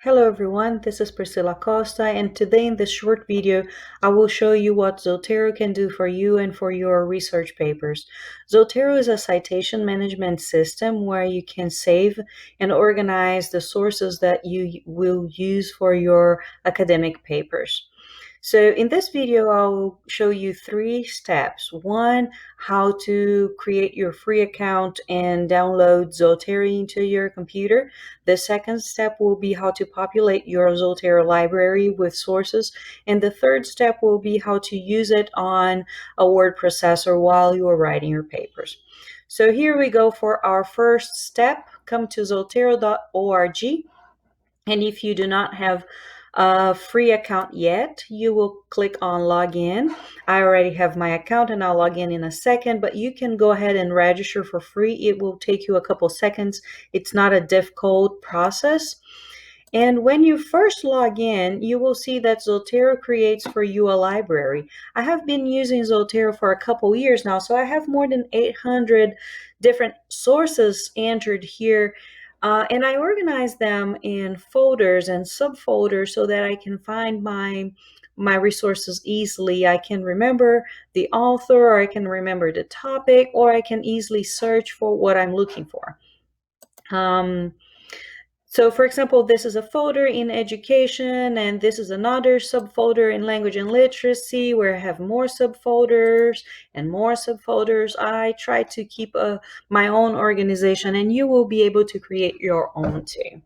Hello everyone, this is Priscilla Costa, and today in this short video I will show you what Zotero can do for you and for your research papers. Zotero is a citation management system where you can save and organize the sources that you will use for your academic papers. So in this video, I'll show you 3 steps. One, how to create your free account and download Zotero into your computer. The second step will be how to populate your Zotero library with sources. And the third step will be how to use it on a word processor while you are writing your papers. So here we go for our first step. Come to zotero.org. And if you do not have a free account yet, you will click on login. I already have my account and I'll log in a second, but you can go ahead and register for free. It will take you a couple seconds. It's not a difficult process. And when you first log in, you will see that Zotero creates for you a library. I have been using Zotero for a couple years now, so I have more than 800 different sources entered here. And I organize them in folders and subfolders so that I can find my resources easily. I can remember the author, or I can remember the topic, or I can easily search for what I'm looking for. So for example, this is a folder in education, and this is another subfolder in language and literacy where I have more subfolders and more subfolders. I try to keep my own organization, and you will be able to create your own too.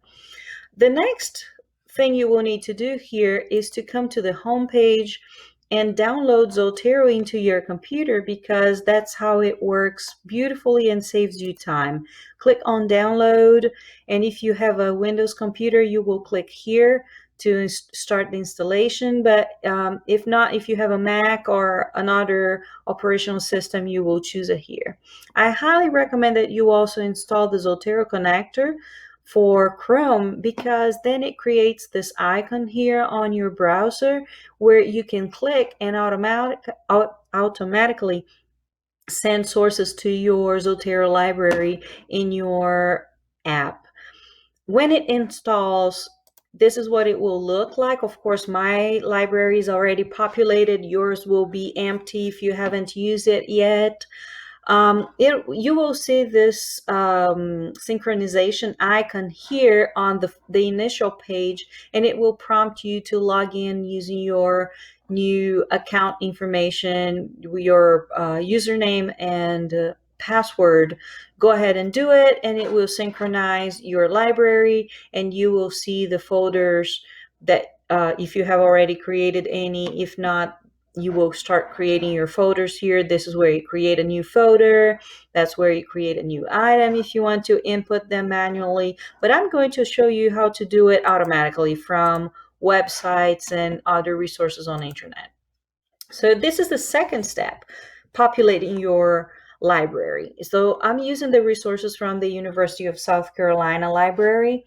The next thing you will need to do here is to come to the home page and download Zotero into your computer, because that's how it works beautifully and saves you time. Click on download, and if you have a Windows computer, you will click here to start the installation. But if not, if you have a Mac or another operational system, you will choose it here. I highly recommend that you also install the Zotero connector for Chrome, because then it creates this icon here on your browser where you can click and automatically send sources to your Zotero library in your app. When it installs, this is what it will look like. Of course, my library is already populated. Yours will be empty if you haven't used it yet. You will see this synchronization icon here on the initial page, and it will prompt you to log in using your new account information, your username and password. Go ahead and do it, and it will synchronize your library, and you will see the folders that if you have already created any. If not, you will start creating your folders here. This is where you create a new folder. That's where you create a new item if you want to input them manually. But I'm going to show you how to do it automatically from websites and other resources on the internet. So this is the second step, populating your library. So I'm using the resources from the University of South Carolina library.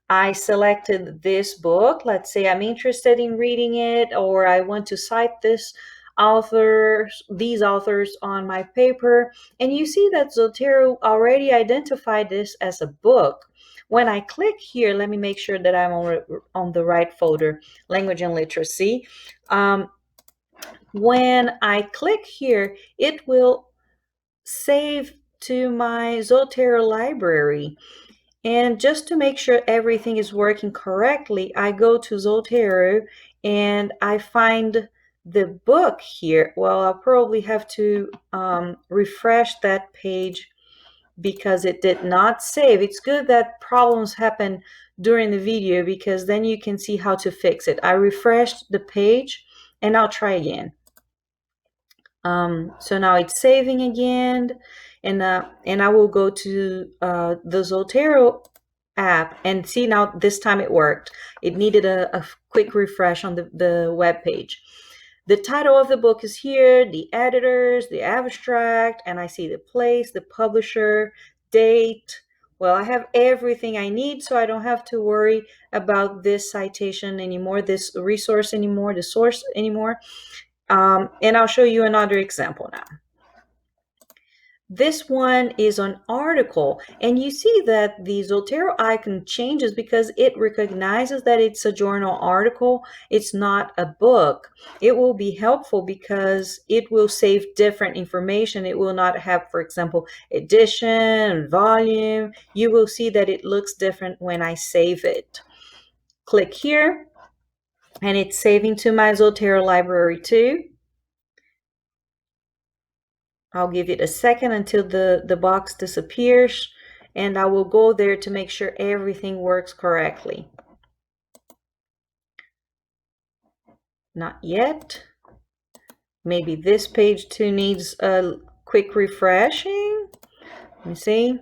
I selected this book. Let's say I'm interested in reading it, or I want to cite these authors on my paper. And you see that Zotero already identified this as a book. When I click here, let me make sure that I'm on the right folder, language and literacy. When I click here, it will save to my Zotero library. And just to make sure everything is working correctly, I go to Zotero and I find the book here. Well, I'll probably have to refresh that page because it did not save. It's good that problems happen during the video, because then you can see how to fix it. I refreshed the page and I'll try again. So now it's saving again, and I will go to the Zotero app and see. Now this time it worked. It needed a quick refresh on the web page. The title of the book is here, the editors, the abstract, and I see the place, the publisher, date. Well, I have everything I need, so I don't have to worry about this citation anymore, this resource anymore, the source anymore. And I'll show you another example now. This one is an article, and you see that the Zotero icon changes because it recognizes that it's a journal article. It's not a book. It will be helpful because it will save different information. It will not have, for example, edition, volume. You will see that it looks different when I save it. Click here, and it's saving to my Zotero library too. I'll give it a second until the box disappears, and I will go there to make sure everything works correctly. Not yet. Maybe this page too needs a quick refreshing. Let me see.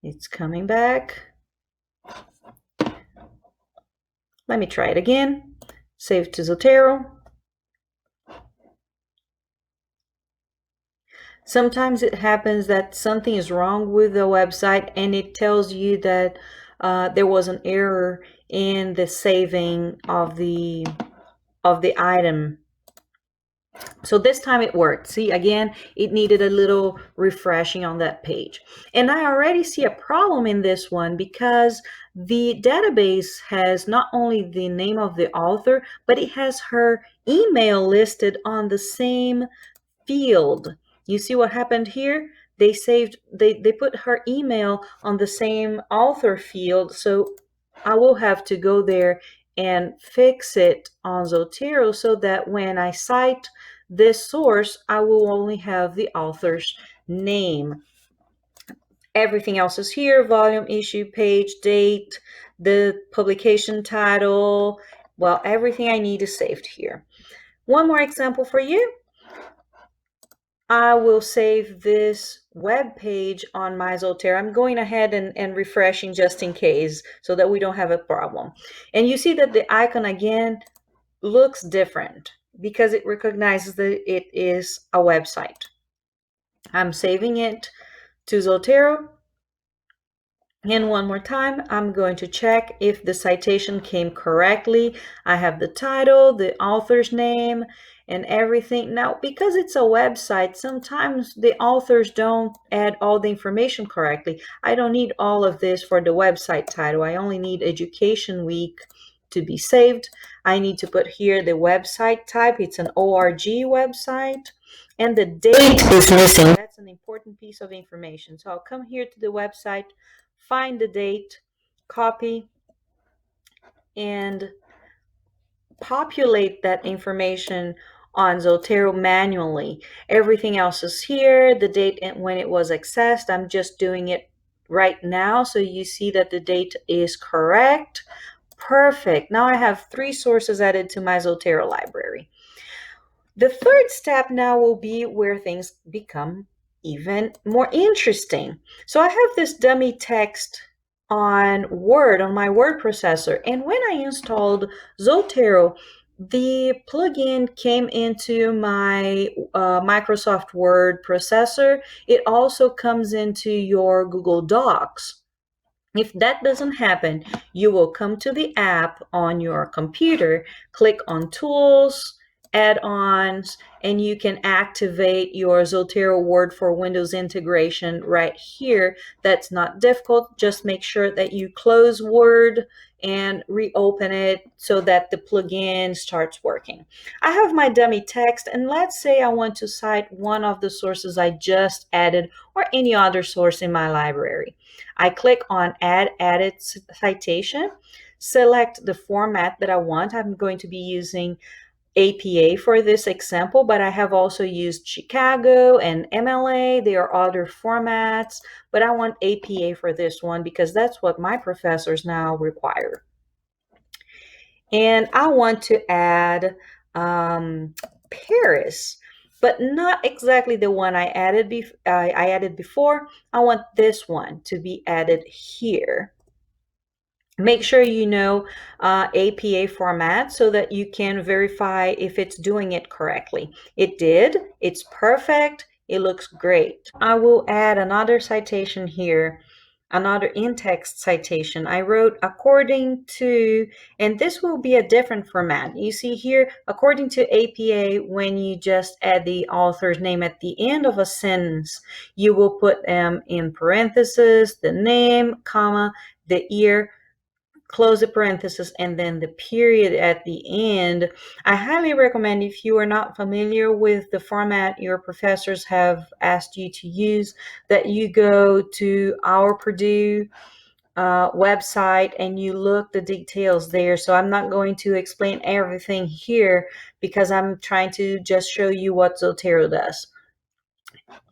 It's coming back. Let me try it again. Save to Zotero. Sometimes it happens that something is wrong with the website and it tells you that there was an error in the saving of the item. So this time it worked. See, again, it needed a little refreshing on that page. And I already see a problem in this one because the database has not only the name of the author, but it has her email listed on the same field. You see what happened here? They put her email on the same author field. So I will have to go there and fix it on Zotero so that when I cite this source, I will only have the author's name. Everything else is here: volume, issue, page, date, the publication title. Well, everything I need is saved here. One more example for you. I will save this web page on my Zotero. I'm going ahead and refreshing just in case so that we don't have a problem. And you see that the icon again looks different because it recognizes that it is a website. I'm saving it to Zotero. And one more time, I'm going to check if the citation came correctly. I have the title, the author's name, and everything. Now, because it's a website, sometimes the authors don't add all the information correctly. I don't need all of this for the website title. I only need Education Week to be saved. I need to put here the website type. It's an ORG website. And the date is missing. That's an important piece of information. So I'll come here to the website, find the date, copy, and populate that information on Zotero manually. Everything else is here, the date and when it was accessed. I'm just doing it right now so you see that the date is correct. Perfect. Now I have 3 sources added to my Zotero library. The third step now will be where things become even more interesting. So I have this dummy text on Word, on my word processor, and when I installed Zotero, the plugin came into my Microsoft Word processor. It also comes into your Google Docs. If that doesn't happen, you will come to the app on your computer, click on Tools, Add-ons, and you can activate your Zotero Word for Windows integration right here. That's not difficult. Just make sure that you close Word and reopen it so that the plugin starts working. I have my dummy text, and let's say I want to cite one of the sources I just added or any other source in my library. I click on Add Added Citation, select the format that I want. I'm going to be using APA for this example, but I have also used Chicago and MLA. There are other formats, but I want APA for this one because that's what my professors now require. And I want to add Paris, but not exactly the one I added before. I want this one to be added here. Make sure you know APA format so that you can verify if it's doing it correctly. It did. It's perfect. It looks great. I will add another citation here another in-text citation. I wrote according to, and this will be a different format. You see here, according to APA, when you just add the author's name at the end of a sentence, you will put them in parentheses, the name, comma, the year, close the parenthesis, and then the period at the end. I highly recommend, if you are not familiar with the format your professors have asked you to use, that you go to our Purdue website and you look the details there. So I'm not going to explain everything here because I'm trying to just show you what Zotero does.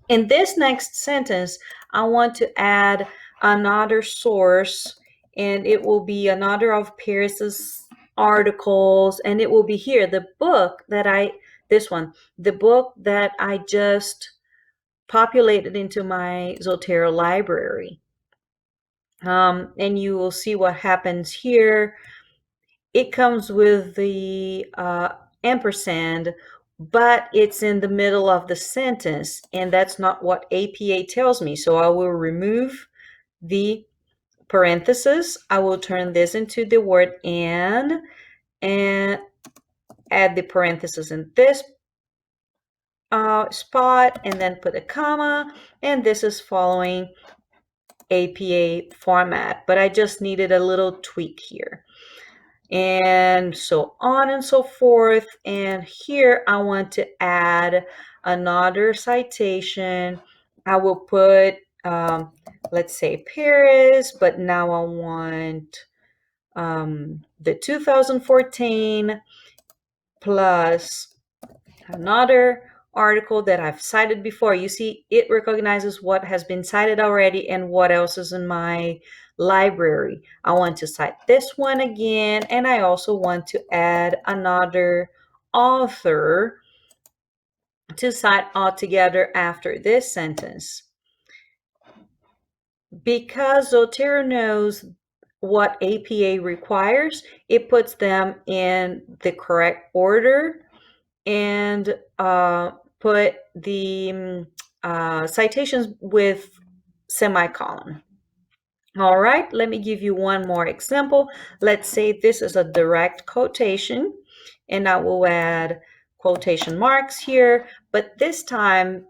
In this next sentence, I want to add another source, and it will be another of Paris's articles, and it will be here, the book that the book that I just populated into my Zotero library. And you will see what happens here. It comes with the ampersand, but it's in the middle of the sentence, and that's not what APA tells me. So I will remove the parenthesis. I will turn this into the word and add the parenthesis in this spot, and then put a comma, and this is following APA format, but I just needed a little tweak here. And so on and so forth. And here I want to add another citation. I will put, let's say Paris, but now I want the 2014 plus another article that I've cited before. You see, it recognizes what has been cited already and what else is in my library. I want to cite this one again, and I also want to add another author to cite altogether after this sentence. Because Zotero knows what APA requires, it puts them in the correct order and put the citations with semicolon. All right, let me give you one more example. Let's say this is a direct quotation, and I will add quotation marks here, but this time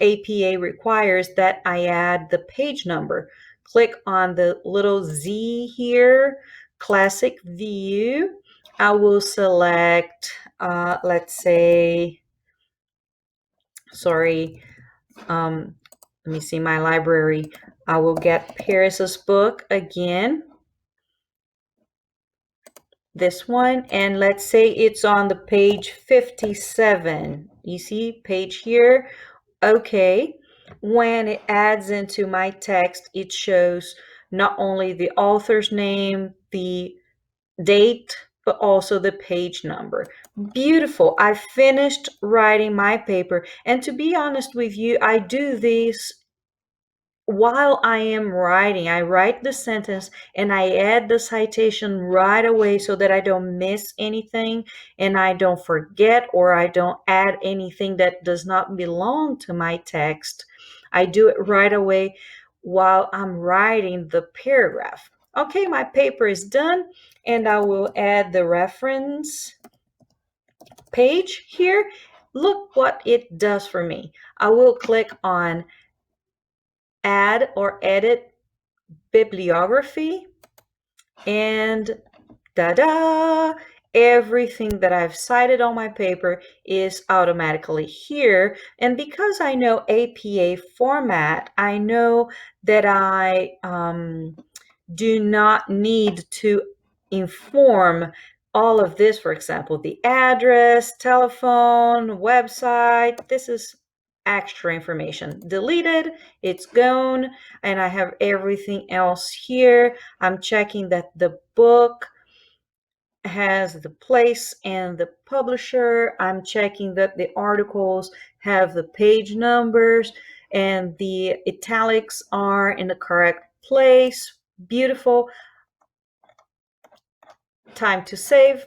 APA requires that I add the page number. Click on the little Z here, classic view. I will select, let's say, let me see my library. I will get Paris's book again, this one, and let's say it's on the page 57. You see page here? Okay. When it adds into my text, it shows not only the author's name, the date, but also the page number. Beautiful. I finished writing my paper. And to be honest with you, I do this while I am writing. I write the sentence and I add the citation right away so that I don't miss anything and I don't forget or I don't add anything that does not belong to my text. I do it right away while I'm writing the paragraph. Okay, my paper is done, and I will add the reference page here. Look what it does for me. I will click on add or edit bibliography, and ta-da! Everything that I've cited on my paper is automatically here. And because I know APA format, I know that I do not need to inform all of this. For example, the address, telephone, website. This is extra information. Deleted, it's gone, and I have everything else here. I'm checking that the book has the place and the publisher. I'm checking that the articles have the page numbers and the italics are in the correct place. Beautiful. Time to save.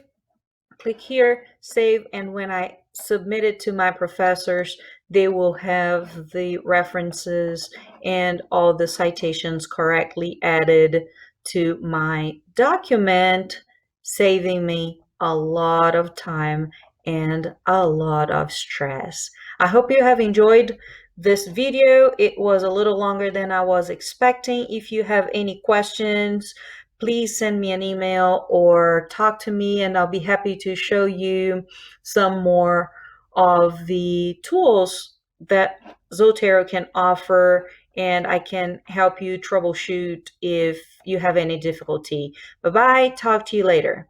Click here, save, and when I submit it to my professors, they will have the references and all the citations correctly added to my document, saving me a lot of time and a lot of stress. I hope you have enjoyed this video. It was a little longer than I was expecting. If you have any questions, please send me an email or talk to me, and I'll be happy to show you some more of the tools that Zotero can offer, and I can help you troubleshoot if you have any difficulty. Bye bye. Talk to you later.